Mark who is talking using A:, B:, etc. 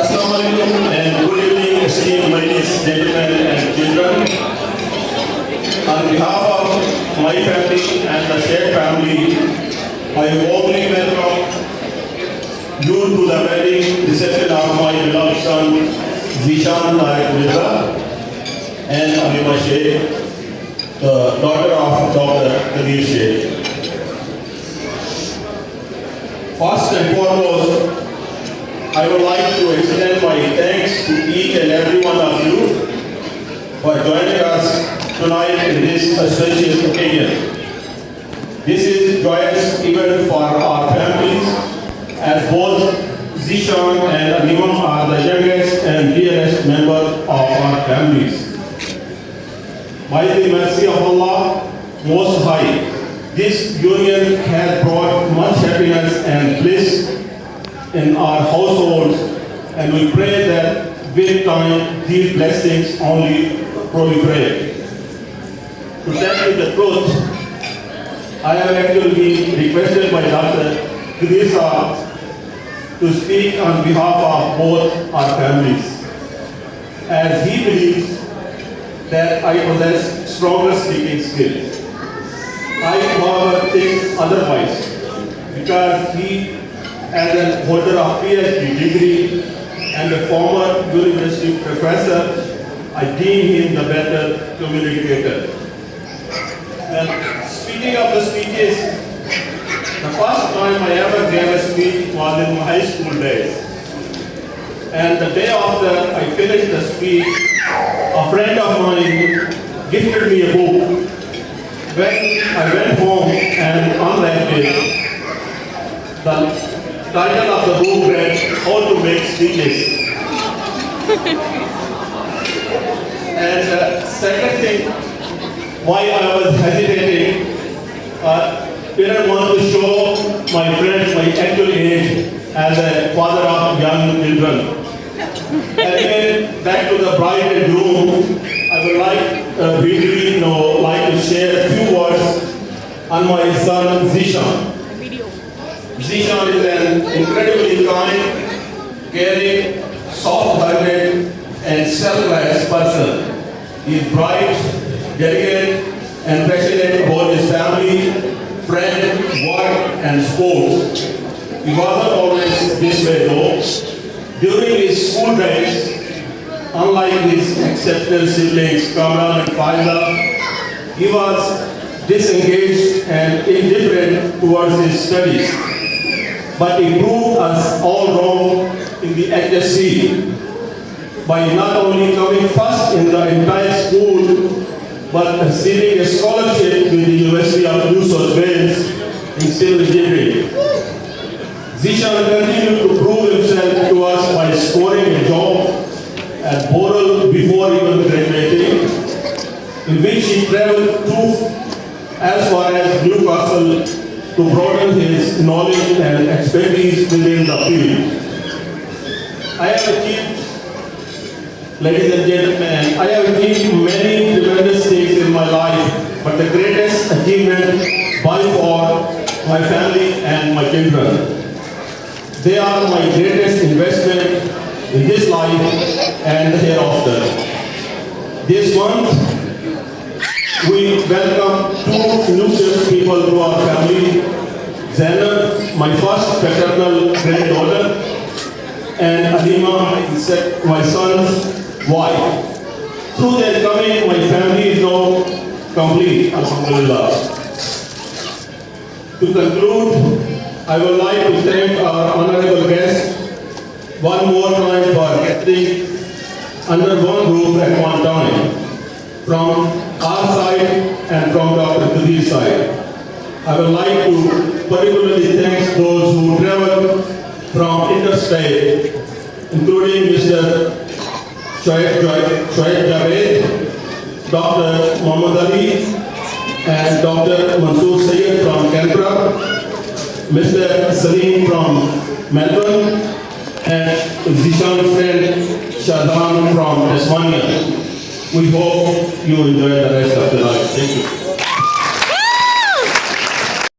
A: Assalamu alaikum and good evening, esteemed ladies, gentlemen, and children. On behalf of my family and the Sheikh family, I warmly welcome you to the wedding reception of my beloved son, Zishan Naik Midra, and Alima Sheikh, the daughter of Dr. Kadir Sheikh. First and foremost, I would like to extend my thanks to each and every one of you for joining us tonight in this auspicious occasion. This is joyous event for our families, as both Zishan and Animam are the youngest and dearest members of our families. By the mercy of Allah Most High, this union has brought much happiness and bliss in our households, and we pray that with time these blessings only proliferate. To tell you the truth, I have actually been requested by Dr. Idrisa to speak on behalf of both our families, as he believes that I possess stronger speaking skills. I, however, think otherwise, because he, as an holder of PhD degree and a former university professor, I deem him the better communicator. And speaking of the speeches, the first time I ever gave a speech was in my high school days. And the day after I finished the speech, a friend of mine gifted me a book. When I went home and unwrapped it, the title of the book read, How to Make Speeches. And second thing, why I was hesitating, didn't want to show my friends my actual age as a father of young children. And then back to the bride and groom, I would like briefly like to share a few words on my son Zishan. Zishan is an incredibly kind, caring, soft-hearted, and selfless person. He is bright, dedicated, and passionate about his family, friends, work, and sports. He wasn't always this way though. During his school days, unlike his exceptional siblings, Kamran and Faiza, he was disengaged and indifferent towards his studies. But he proved us all wrong in the HSC by not only coming first in the entire school, but receiving a scholarship to the University of New South Wales in civil engineering. Zishan continued to prove himself to us by scoring a job at Boral before even graduating, in which he traveled as far as Newcastle to broaden his knowledge and expertise within the field. I have achieved, ladies and gentlemen, I have achieved many tremendous things in my life, but the greatest achievement by far, my family and my children. They are my greatest investment in this life and hereafter. This month, we welcome two new people to our family. Zainab, my first paternal granddaughter, and Alima, my son's wife. Through their coming, my family is now complete, alhamdulillah. To conclude, I would like to thank our honorable guests one more time for gathering under one roof at one time, from our side and from Dr. Kadir's side. I would like to particularly thank those who traveled from interstate, including Mr. Shoaib Javed, Dr. Muhammad Ali, and Dr. Mansoor Sayyid from Canberra, Mr. Salim from Melbourne, and Zishan's friend Shahdan from Tasmania. We hope you enjoy the rest of the night. Thank you.